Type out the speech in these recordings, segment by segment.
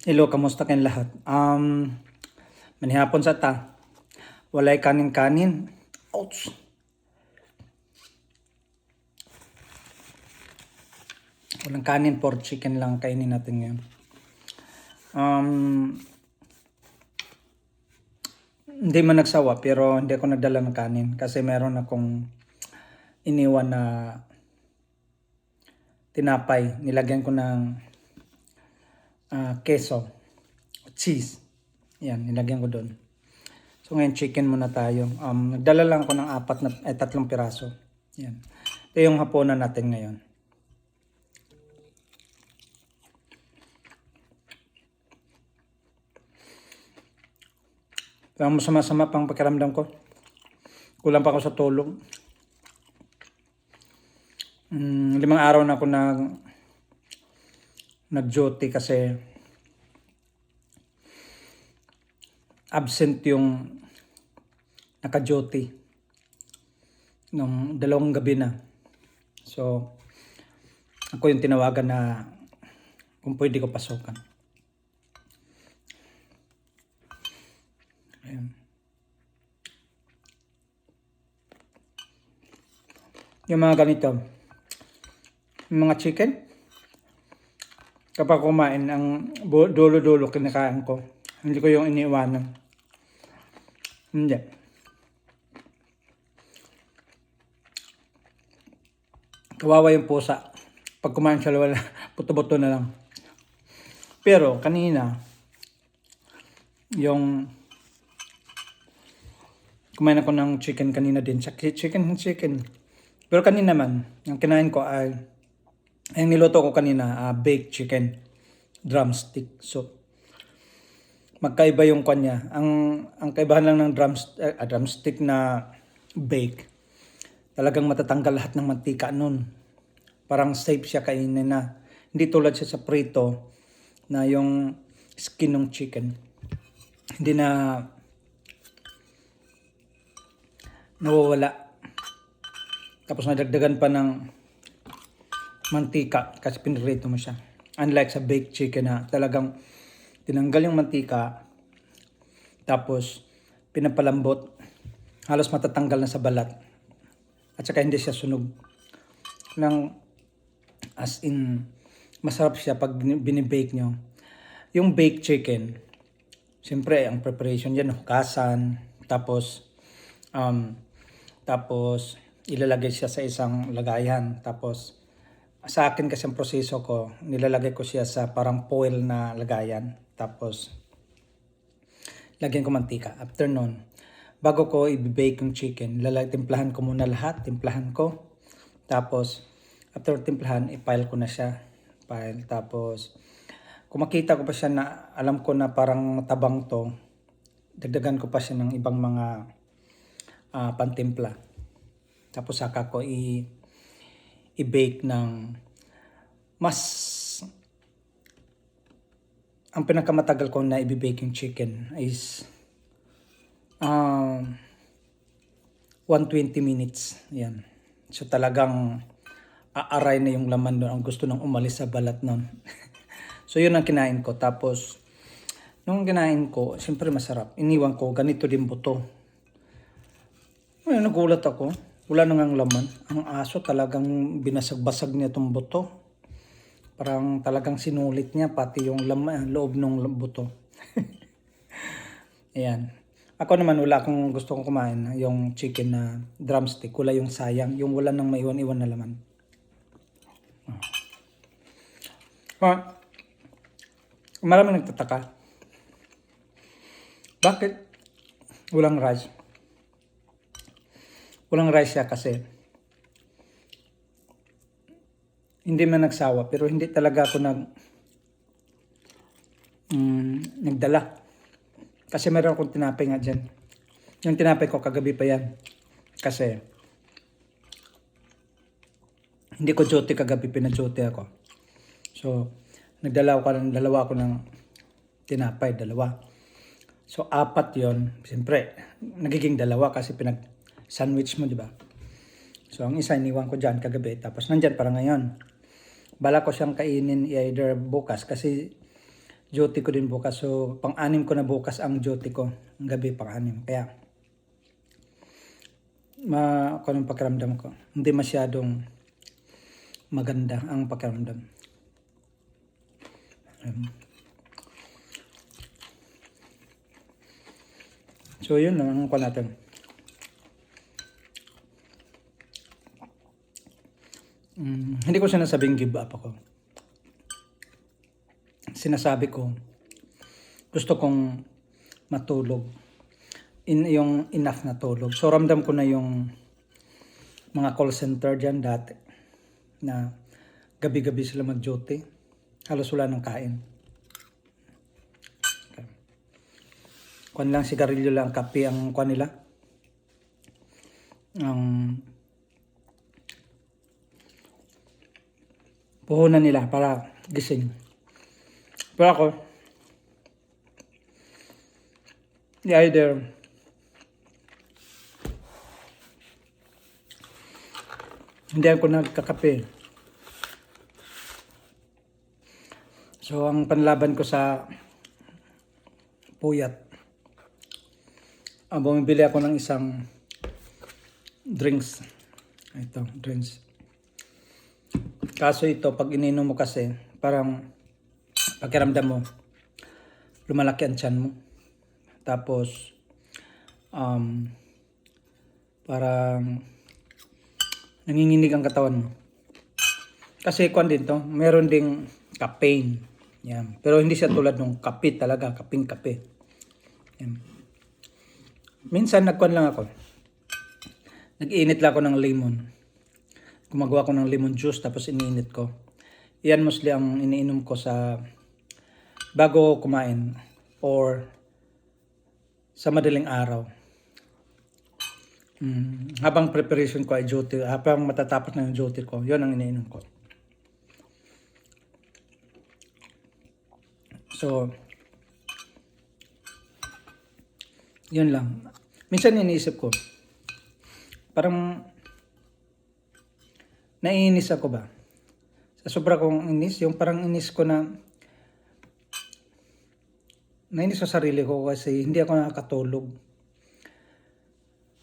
Hello, kamusta kayong lahat? Manihapon sa ta. Walay kanin-kanin. Ouch! Walang kanin, for chicken lang kainin natin ngayon. Hindi man nagsawa pero hindi ako nagdala ng kanin kasi meron akong iniwan na tinapay. Nilagyan ko ng keso, cheese. Yan, nilagyan ko doon. So ngayon chicken muna tayo. Nagdala lang ako ng 3 piraso. Yan. Ito yung hapunan natin ngayon. Parang masama-sama pang pakiramdam ko. Kulang pa ako sa tulog. 5 araw na ako nag-duty kasi absent yung naka-duty nung 2 gabi na. So, ako yung tinawagan na kung pwede ko pasukan. Ayan. Yung mga ganito, yung mga chicken, kapag kumain, ang dulo-dulo kinakain ko. Hindi ko yung iniiwanan. Hindi. Kawawa yung pusa. Pag kumain siya, wala, buto-buto na lang. Pero kanina, yung kumain ako ng chicken kanina din. Chicken. Pero kanina naman, ang kinain ko ay, ang niluto ko kanina, baked chicken, drumstick. So, magkaiba yung kanya. Ang kaibahan lang ng drumstick na bake, talagang matatanggal lahat ng mantika nun. Parang safe siya kainin na. Hindi tulad siya sa prito na yung skin ng chicken. Hindi na nawawala. Tapos nadagdagan pa ng mantika kasi pinrito mo siya. Unlike sa baked chicken na talagang tinanggal yung mantika tapos pinapalambot. Halos matatanggal na sa balat. At saka hindi siya sunog. As in, masarap siya pag binibake nyo. Yung baked chicken, siyempre ang preparation dyan, hugasan, tapos ilalagay siya sa isang lagayan. Tapos, sa akin kasi ang proseso ko, nilalagay ko siya sa parang foil na lagayan. Tapos, lagyan ko mantika. After nun, bago ko i-bake yung chicken, timplahan ko muna lahat. Timplahan ko. Tapos, after timplahan, i-pile ko na siya. Tapos, kung makita ko pa siya na alam ko na parang tabang to, dagdagan ko pa siya ng ibang mga pantimpla. Tapos saka ko i-bake ng ang pinakamatagal ko na i-bake yung chicken is 120 minutes. Yan. So talagang aaray na yung laman doon. Ang gusto nang umalis sa balat nun. So yun ang kinain ko. Tapos nung kinain ko, siyempre masarap. Iniwan ko, ganito din buto. Ay, nagulat ako. Wala na ngang laman. Ang aso talagang binasag-basag niya itong buto. Parang talagang sinulit niya pati yung loob ng buto. Ayan. Ako naman wala akong gusto kong kumain. Yung chicken na drumstick. Wala yung sayang. Yung wala nang maiwan-iwan na laman. Maraming nagtataka. Bakit walang rice? Walang rice siya kasi hindi man nagsawa pero hindi talaga ako nagdala. Kasi meron akong tinapay nga dyan. Yung tinapay ko kagabi pa yan. Kasi hindi ko duty kagabi, pina-duty ako. So, dalawa ako ng tinapay, 2. So, 4 yon. Siyempre, nagiging 2 kasi sandwich mo, di ba? So, ang isa iniwan ko dyan kagabi. Tapos, nandyan para ngayon. Bala ko siyang kainin either bukas kasi duty ko din bukas. So, pang-anim ko na bukas ang duty ko. Ang gabi, pang-anim. Kaya, ako ng pakiramdam ko. Hindi masyadong maganda ang pakiramdam. So, yun lang ang natin. Hindi ko sinasabing give up ako. Sinasabi ko, gusto kong matulog. Yung enough na tulog. So, ramdam ko na yung mga call center dyan dati na gabi-gabi sila mag-duty. Halos wala ng kain. Okay. Kuwan lang, sigarilyo lang, kape ang kuwan nila. Puhunan nila para gising. Pero ako, either hindi ako nagkakape. So, ang panlaban ko sa puyat, bumibili ako ng isang drinks. Ito, drinks. Kaso ito, pag ininom mo kasi, parang pakiramdam mo, lumalaki ang tiyan mo. Tapos, parang nanginginig ang katawan mo. Kasi kwan din to, meron ding caffeine. Yan. Pero hindi siya tulad ng kape talaga, kaping-kape. Yan. Minsan nagkwan lang ako. Nag-iinit lang ako ng lemon. Gumagawa ko ng lemon juice tapos iniinit ko. Yan mostly ang iniinom ko sa bago kumain or sa madaling araw. Habang preparation ko ay duty, habang matatapos na yung duty ko, yun ang iniinom ko. So, yun lang. Minsan iniisip ko, parang naiinis ako ba? Sa sobra kong inis, yung parang inis ko na nainis sa sarili ko kasi hindi ako nakakatulog.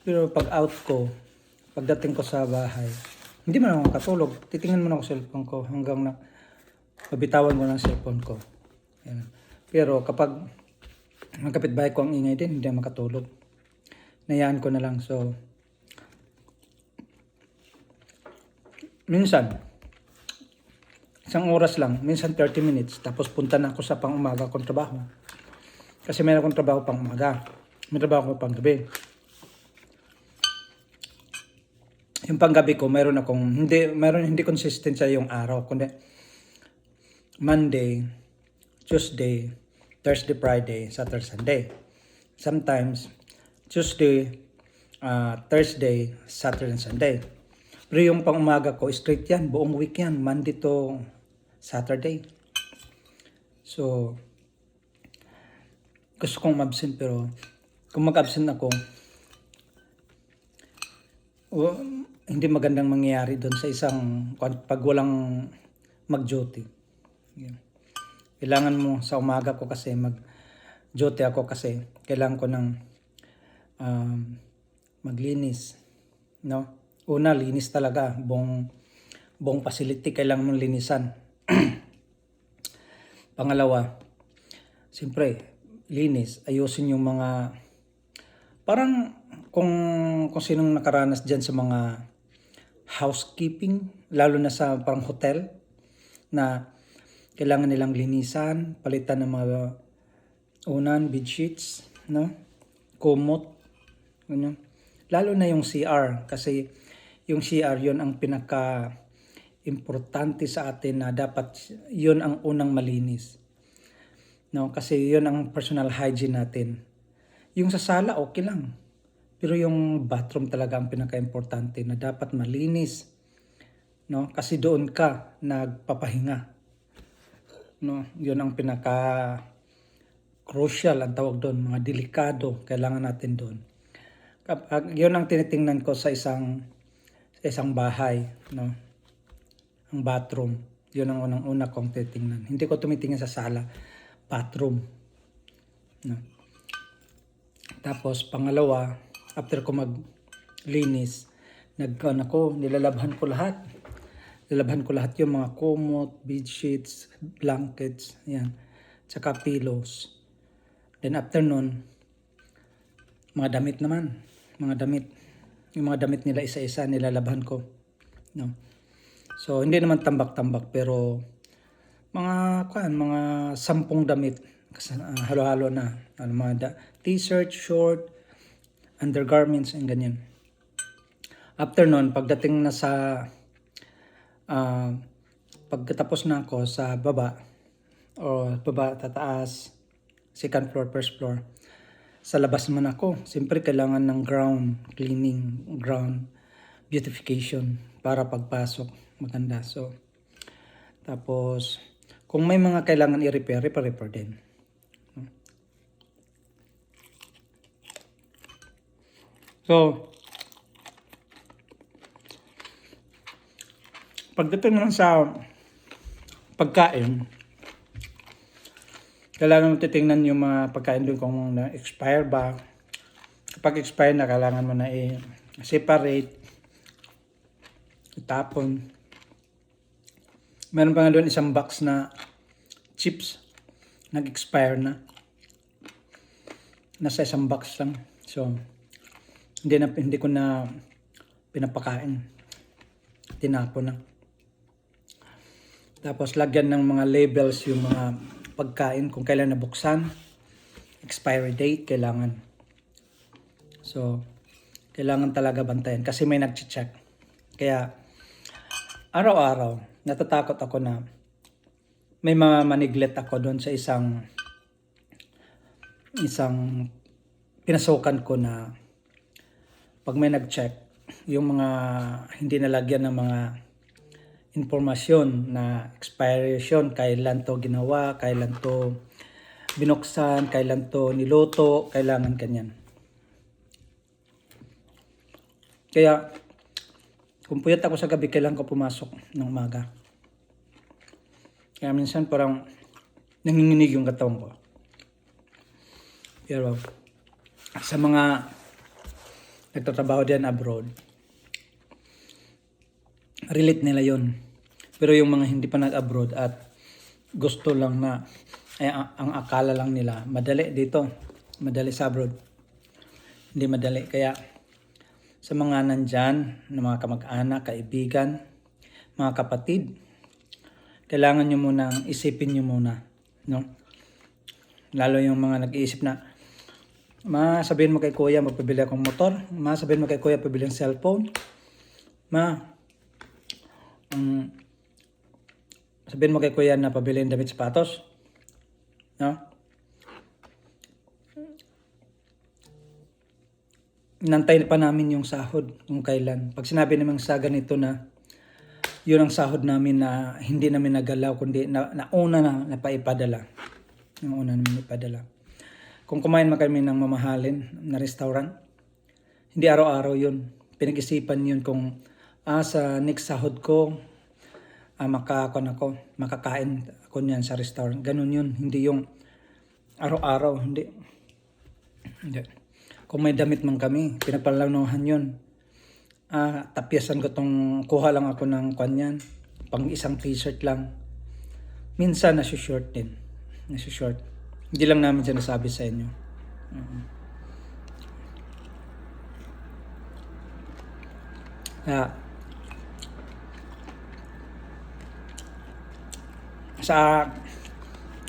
Pero pag out ko, pagdating ko sa bahay, hindi man ako nakatulog. Titingnan mo na ako sa cellphone ko hanggang na pabitawan ko ng cellphone ko. Yan. Pero kapag ang kapitbahay ko ang ingay din, hindi ako makatulog. Nayaan ko na lang. So, minsan, isang oras lang, minsan 30 minutes, tapos punta na ako sa pang-umaga kong trabaho. Kasi meron akong trabaho pang umaga. May trabaho ko pang gabi. Yung panggabi ko, meron hindi consistent sa yung araw. Kundi Monday, Tuesday, Thursday, Friday, Saturday, Sunday. Sometimes, Tuesday, Thursday, Saturday, and Sunday. Pero yung pang-umaga ko, straight yan. Buong week yan. Monday to Saturday. So, gusto kong mag-absent pero kung mag-absent ako, hindi magandang mangyayari doon sa isang pag walang mag-duty. Kailangan mo sa umaga ko kasi mag-duty ako kasi kailangan ko ng maglinis. No? Una, linis talaga. Buong facility kailangan mong linisan. Pangalawa, siyempre, linis. Ayusin yung mga, parang kung sinong nakaranas dyan sa mga housekeeping, lalo na sa parang hotel, na kailangan nilang linisan, palitan ng mga unan, bedsheets, no? Kumot, ganyan. Lalo na yung CR, kasi yung CR, yun ang pinaka-importante sa atin na dapat yun ang unang malinis. No? Kasi yun ang personal hygiene natin. Yung sa sala, okay lang. Pero yung bathroom talaga ang pinaka-importante na dapat malinis. No? Kasi doon ka nagpapahinga. No? Yun ang pinaka-crucial ang tawag doon. Mga delikado, kailangan natin doon. Yun ang tinitingnan ko sa isang bahay. No? Ang bathroom. Yun ang unang-una kong tinitingnan. Hindi ko tumitingin sa sala. bathroom. No? Tapos pangalawa, after ko maglinis, nilalabhan ko lahat. Nilalabhan ko lahat yung mga kumot, bed sheets, blankets, yan. Tsaka pillows. Then after nun, mga damit naman. Yung mga damit nila isa-isa nilalabhan ko. No? So hindi naman tambak-tambak pero mga 10 damit kasi halo-halo na. Mga t-shirt, short, undergarments and ganyan. After nun, pagdating na sa pagkatapos na ako sa baba o baba, tataas, second floor, first floor, sa labas naman ako. Siyempre kailangan ng ground cleaning, ground beautification para pagpasok maganda. So tapos kung may mga kailangan i-repair din. So pagdating naman sa pagkain, kailangan mo titingnan yung mga pagkain doon kung na-expire ba. Kapag expire na, kailangan mo na i-separate, itapon. Meron pa nga doon isang box na chips, nag-expire na. Nasa isang box lang. So, hindi ko na pinapakain. Tinapon na. Tapos, lagyan ng mga labels yung mga pagkain kung kailan nabuksan, expiry date kailangan. So, kailangan talaga bantayan kasi may nag-check. Kaya, araw-araw, natatakot ako na may mga maniglet ako doon sa isang pinasukan ko na pag may nag-check, yung mga hindi nalagyan ng mga informasyon na expiration, kailan to ginawa, kailan to binuksan, kailan to niluto, kailangan kanyan. Kaya, kung puyat ako sa gabi, kailangan ko pumasok ng umaga. Kaya minsan parang nanginginig yung katawan ko. Pero sa mga nagtatrabaho diyan abroad, relate nila yon. Pero yung mga hindi pa nag-abroad at gusto lang na, ang akala lang nila, madali dito, madali sa abroad. Hindi madali. Kaya sa mga nandyan, na mga kamag-anak, kaibigan, mga kapatid, kailangan nyo muna, isipin nyo muna. No? Lalo yung mga nag-iisip na, sabihin mo kay kuya, magpabili akong motor. Sabihin mo kay kuya, pabili ang cellphone. Sabihin mo kay kuya na pabili ng damit sapatos. No? Nantay pa namin yung sahod kung kailan. Pag sinabi naman sa ganito na yun ang sahod namin na hindi namin nagalaw kundi nauna na napaipadala. Yung una namin ipadala. Kung kumain man kami ng mamahalin na restaurant, hindi araw-araw yun. Pinag-isipan yun kung sa next sahod ko, makakain ako niyan sa restaurant. Ganun yun. Hindi yung araw-araw. Hindi. Kung may damit man kami, pinagpalanuhan yun. Tapyasan ko kuha lang ako ng kanyan. Pang isang t-shirt lang. Minsan nasi-short din. Nasi-short. Hindi lang namin sinasabi sa inyo. Sa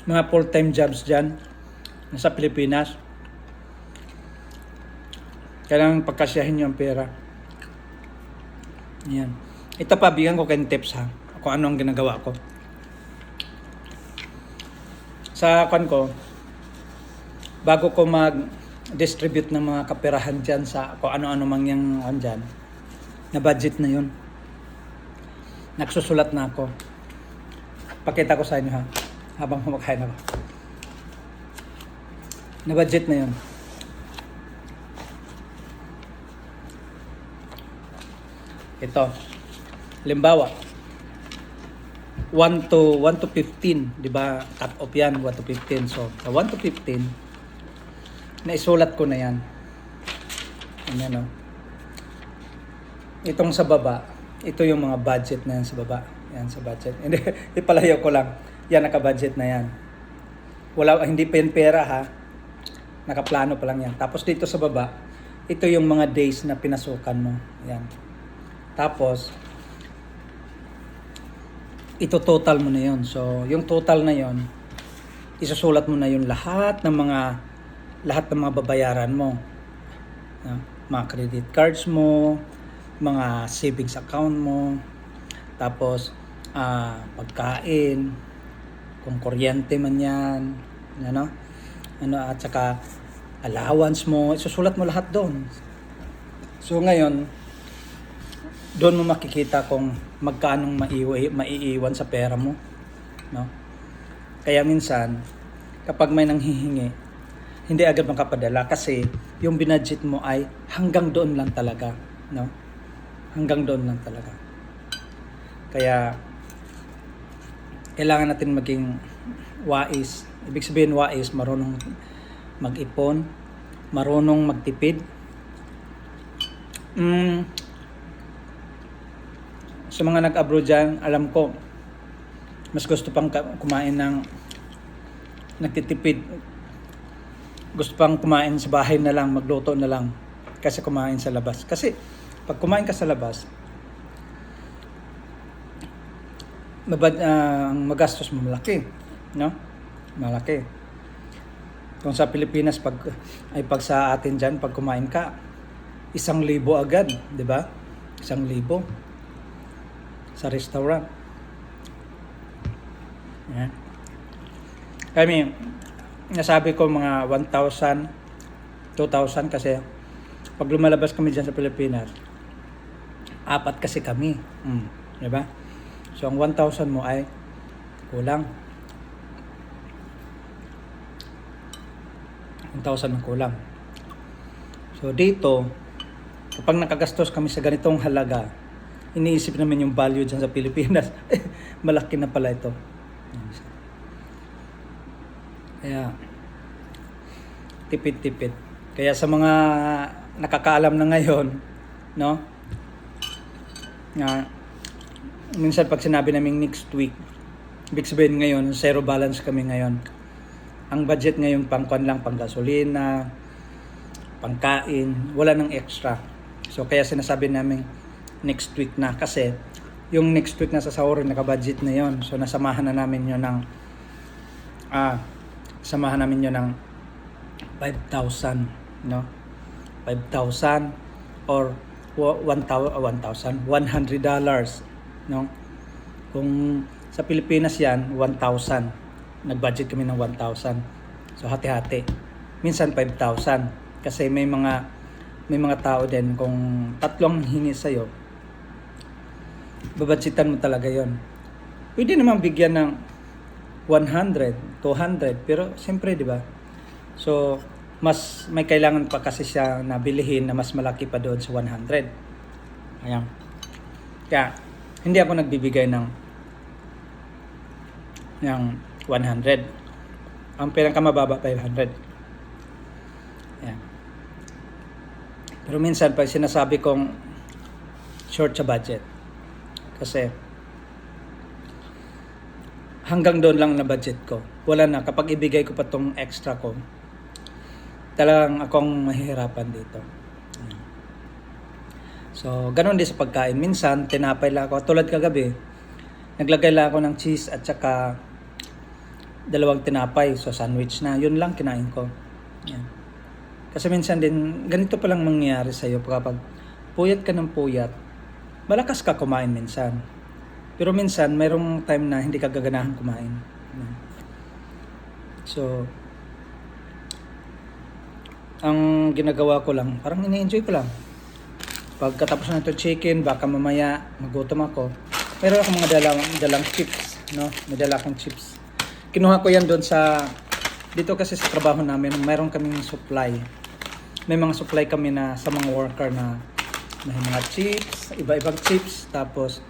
mga full-time jobs dyan, nasa Pilipinas, kailangan pagkasyahin nyo ang pera. Yan. Ito pa, bigyan ko kayo tips ha, kung ano ang ginagawa ko. Sa ko, bago ko mag-distribute ng mga kaperahan dyan sa kung ano-ano mangyang dyan, na budget na yun. Nagsusulat na ako. Pakita ko sa inyo ha, habang kumakain ako. Na budget na yun. Ito, limbawa, 1 to 15, di ba? Cut off yan, 1 to 15. So, sa 1 to 15, naisulat ko na yan. Ayan, no? Itong sa baba, ito yung mga budget na yan sa baba. Yan sa budget. Hindi, ipalayo ko lang. Yan, naka-budget na yan. Hindi pa yung pera ha. Nakaplano pa lang yan. Tapos dito sa baba, ito yung mga days na pinasukan mo. Yan. Tapos, ito total mo na yon. So, yung total na yon, isusulat mo na yung lahat ng mga babayaran mo. Mga credit cards mo, mga savings account mo, tapos pagkain, kung kuryente man yan, at saka allowance mo, isusulat mo lahat doon. So ngayon, doon mo makikita kung magkanong maiiwan sa pera mo, no? Kaya minsan, kapag may nanghihingi, hindi agad makapadala kasi yung binudget mo ay hanggang doon lang talaga, no? Hanggang doon lang talaga. Kaya kailangan natin maging wais. Ibig sabihin wais, marunong mag-ipon, marunong magtipid. Sa mga nag-abroad dyan, alam ko, mas gusto pang kumain ng nagtitipid. Gusto pang kumain sa bahay na lang, magluto na lang, kasi kumain sa labas. Kasi, pag kumain ka sa labas, magastos mo malaki, no? Malaki. Kung sa Pilipinas, pag sa atin dyan, pag kumain ka, 1,000 agad, di ba? 1,000 sa restaurant. Yan. Kami, nasabi ko mga 1,000, 2,000 kasi pag lumalabas kami dyan sa Pilipinas, 4 kasi kami. Diba? So, ang 1,000 mo ay kulang. 1,000 ang kulang. So, dito, kapag nakagastos kami sa ganitong halaga, iniisip namin yung value dyan sa Pilipinas. Malaki na pala ito. Kaya, tipid-tipid. Kaya sa mga nakakaalam na ngayon, no? Minsan pag sinabi namin next week, ibig sabihin ngayon, zero balance kami ngayon. Ang budget ngayon pangkuan lang, pang gasolina, pangkain, wala nang extra. So kaya sinasabi namin next week na, kasi yung next week na sa sahurin naka-budget na yon. So nasamahan na namin yon ng 5,000, no? 5,000 or $100, no? Kung sa Pilipinas yan, 1,000. Nag-budget kami ng 1,000. So hati-hati. Minsan 5,000 kasi may mga tao din kung 3 ang hingi sa'yo, babudgetan mo talaga yon. Pwede naman bigyan ng 100, 200, pero siyempre, di ba? So, mas may kailangan pa kasi siya na bilihin na mas malaki pa doon sa 100. Ayan. Kaya, hindi ako nagbibigay ng 100. Ang pinakamababa, 500. Ayan. Pero minsan, pag sinasabi kong short sa budget, kasi hanggang doon lang na budget ko. Wala na. Kapag ibigay ko pa tong extra ko, talagang akong mahihirapan dito. So, ganun din sa pagkain. Minsan, tinapay lang ako. Tulad kagabi, naglagay lang ako ng cheese at saka 2 tinapay. So, sandwich na. Yun lang kinain ko. Yan. Kasi minsan din, ganito palang mangyayari sa'yo. Kapag puyat ka ng puyat, malakas ka kumain minsan. Pero minsan, mayroong time na hindi ka gaganahan kumain. So, ang ginagawa ko lang, parang ini-enjoy ko lang. Pagkatapos na ito chicken, baka mamaya magutom ako. Meron akong mga dalang chips, no? May dala akong chips. Kinuha ko yan doon dito kasi sa trabaho namin, mayroon kaming supply. May mga supply kami na sa mga worker na may mga chips, iba-ibang chips, tapos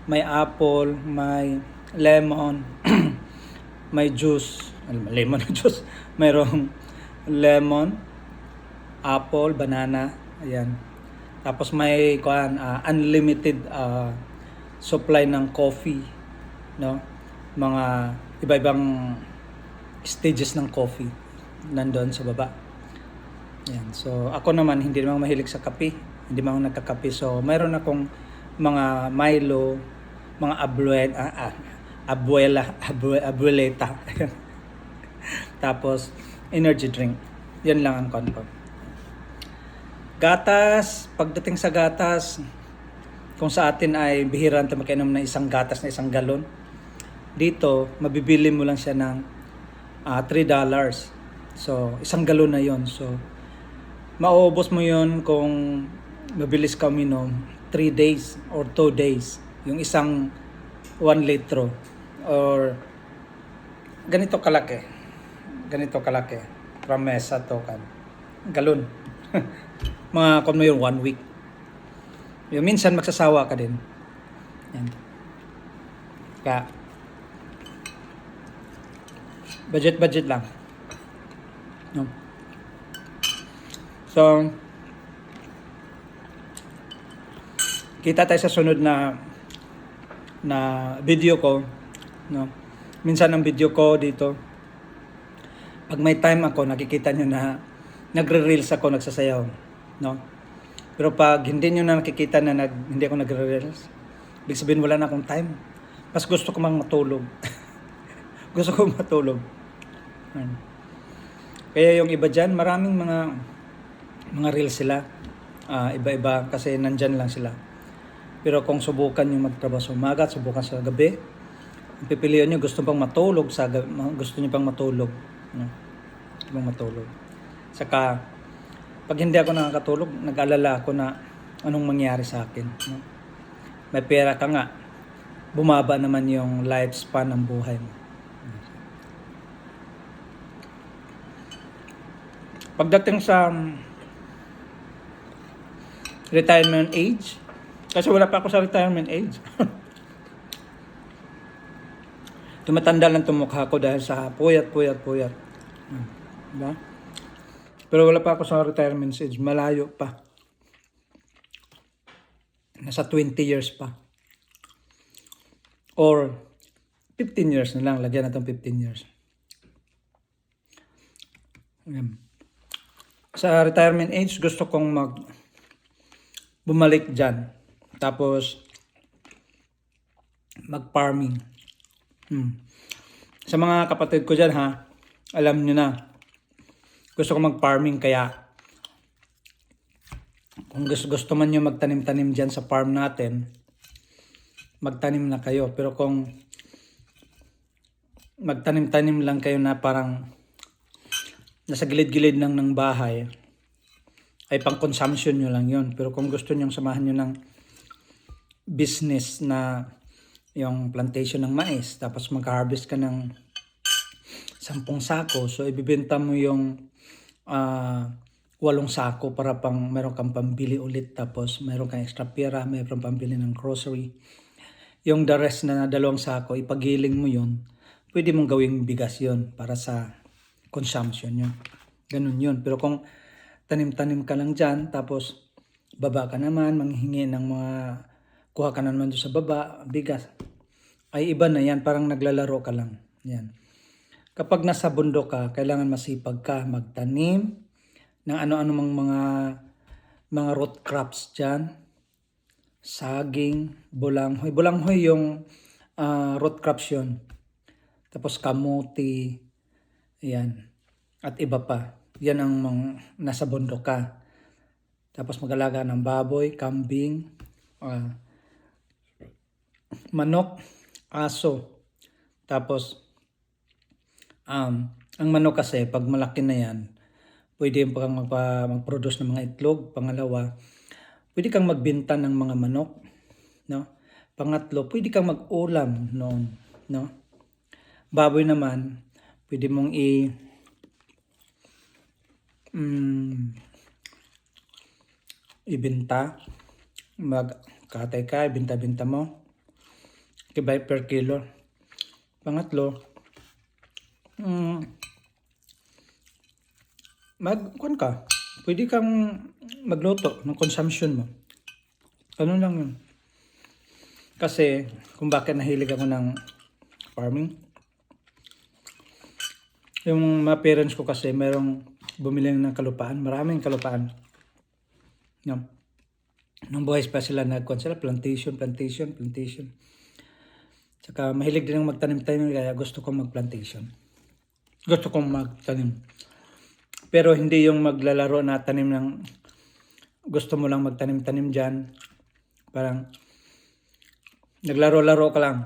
may apple, may lemon, may juice, lemon juice, mayroong lemon, apple, banana, ayan. Tapos may unlimited supply ng coffee, no? Mga iba-ibang stages ng coffee nandoon sa baba. Ayan. So ako naman hindi naman mahilig sa kape, hindi naman ako nagkakape. So mayroon akong mga Milo, mga abueleta. Tapos energy drink. Yan lang ang confirm. Gatas, pagdating sa gatas, kung sa atin ay bihira tayo makainom ng isang gatas na 1 galon, dito mabibili mo lang siya ng $3. So 1 galon na yon. So mauubos mo yon kung mabilis ka uminom 3 days or 2 days. Yung isang 1 litro or ganito kalaki. Promesa to kan. Galon. Mga kung mo yun 1 week. Yung minsan magsasawa ka din. Yan. Kaya budget lang. No. So kita tayo sa sunod na video ko, no. Minsan ang video ko dito, pag may time ako, nakikita nyo na nagre-reels ako, nagsasayaw, no. Pero pag hindi nyo na nakikita na hindi ako nagre-reels, ibig sabihin wala na akong time. Mas gusto ko mang matulog. Gusto ko matulog. Kaya yung iba dyan, maraming mga reels sila. Iba-iba kasi nandyan lang sila. Pero kung subukan nyo magtrabaho sa umaga at subukan sa gabi, ang pipiliin nyo, gusto nyo pang matulog. No? Gusto pang matulog. Saka, pag hindi ako nakakatulog, nag-alala ako na anong mangyari sa akin. No? May pera ka nga, bumaba naman yung lifespan ng buhay mo. Pagdating sa retirement age, kasi wala pa ako sa retirement age. Tumatanda lang tumukha ko dahil sa puyat. Diba? Pero wala pa ako sa retirement age. Malayo pa. Nasa 20 years pa. Or 15 years na lang. Lagyan natin 15 years. Ayan. Sa retirement age, gusto kong bumalik dyan. Tapos, mag-farming. Sa mga kapatid ko dyan alam nyo na, gusto ko mag-farming kaya kung gusto man nyo magtanim-tanim dyan sa farm natin, magtanim na kayo. Pero kung magtanim-tanim lang kayo na parang nasa gilid-gilid ng bahay, ay pang consumption nyo lang yun. Pero kung gusto nyo samahan nyo ng business na yung plantation ng mais, tapos mag-harvest ka ng 10 sako, so ibibenta mo yung 8 sako para meron kang pambili ulit, tapos meron kang extra pera, meron pambili ng grocery. Yung the rest na 2 sako, ipagiling mo yun, pwede mong gawing bigas yun para sa consumption yun. Ganun yun. Pero kung tanim-tanim ka lang dyan, tapos baba ka naman, manghingi ng kuha ka naman doon sa baba, bigas, ay iba na yan, parang naglalaro ka lang. Yan. Kapag nasa bundok ka, kailangan masipag ka magtanim ng ano-ano mga root crops dyan. Saging, bulanghoy. Bulanghoy yung root crops yun. Tapos kamuti, yan. At iba pa. Yan ang nasa bundok ka. Tapos mag-alaga ng baboy, kambing, manok, aso. Tapos, ang manok kasi, pag malaki na yan, pwede kang mag-produce ng mga itlog. Pangalawa, pwede kang magbenta ng mga manok. No? Pangatlo, pwede kang mag-ulam noon. No? Baboy naman, pwede mong ibenta. Magkatay ka, ibenta-benta mo. Kibay per kilo. Pangatlo, kuwan ka. Pwede kang magluto ng consumption mo. Ganun lang yun. Kasi kung bakit nahilig ako ng farming, yung mga parents ko kasi merong bumili ng kalupaan, maraming kalupaan. No? Nung buhay pa sila, nagkuhan sila, plantation. Tsaka mahilig din ang magtanim-tanim, kaya gusto kong mag-plantation. Gusto kong magtanim. Pero hindi yung maglalaro na tanim ng gusto mo lang magtanim-tanim dyan. Parang naglaro-laro ka lang.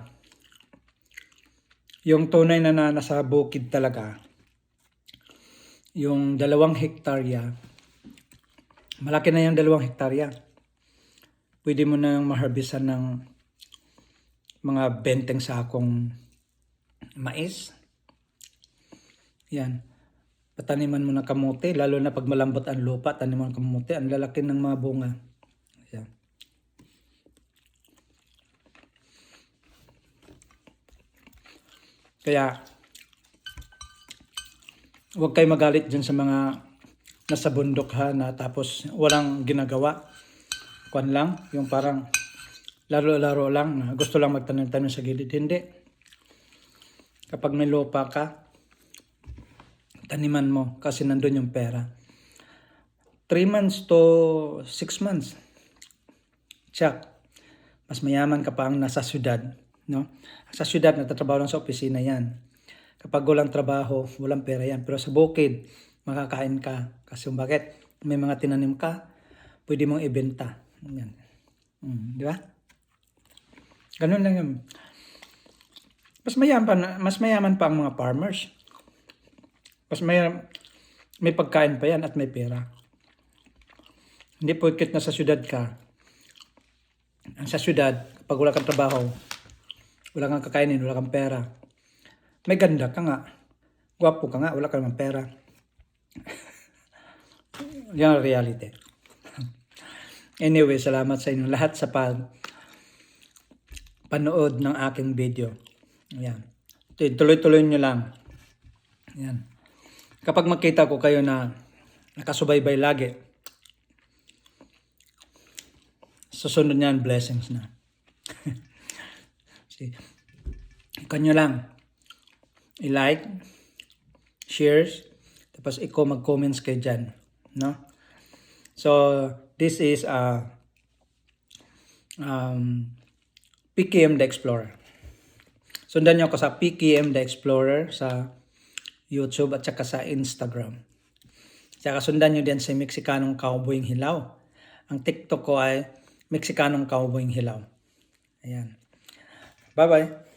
Yung tunay na nasa bukid talaga, yung 2 hektarya, malaki na yung 2 hektarya. Pwede mo na maharbisan ng mga 20 sakong mais. Yan. Pataniman mo ng kamote, lalo na pag malambot ang lupa, taniman ng kamote, ang lalaki ng mga bunga. Yan. Kaya, huwag kayo magalit dyan sa mga nasa bundok ha, na tapos walang ginagawa. Kuan lang, yung parang laro-laro lang, na gusto lang magtanim-tanim sa gilid. Hindi. Kapag may lupa ka, taniman mo kasi nandun yung pera. 3 months to 6 months. Check. Mas mayaman ka pa ang nasa syudad. No? Sa syudad, natatrabaho lang sa opisina yan. Kapag walang trabaho, walang pera yan. Pero sa bukid, makakain ka. Kasi bakit? May mga tinanim ka, pwede mong ibenta. Yan. Di ba? Ganun lang yun. Mas mayaman pa ang mga farmers. Mas may pagkain pa yan at may pera. Hindi porket na sa syudad ka. Sa syudad, kapag wala kang trabaho, wala kang kakainin, wala kang pera, may ganda ka nga, gwapo ka nga, wala ka naman pera. Yan ang reality. Anyway, salamat sa inyo lahat sa panood ng aking video. Ayan. Tuloy-tuloy nyo lang. Ayan. Kapag makita ko kayo na nakasubaybay lagi, susunod niyan, blessings na. Kanyo lang i-like, shares, tapos mag-comments kayo dyan, no? So this is PKM the Explorer. Sundan nyo ako sa PKM the Explorer sa YouTube at saka sa Instagram. Saka sundan nyo din sa Mexicanong Cowboying Hilaw. Ang TikTok ko ay Mexicanong Cowboying Hilaw. Ayan. Bye-bye.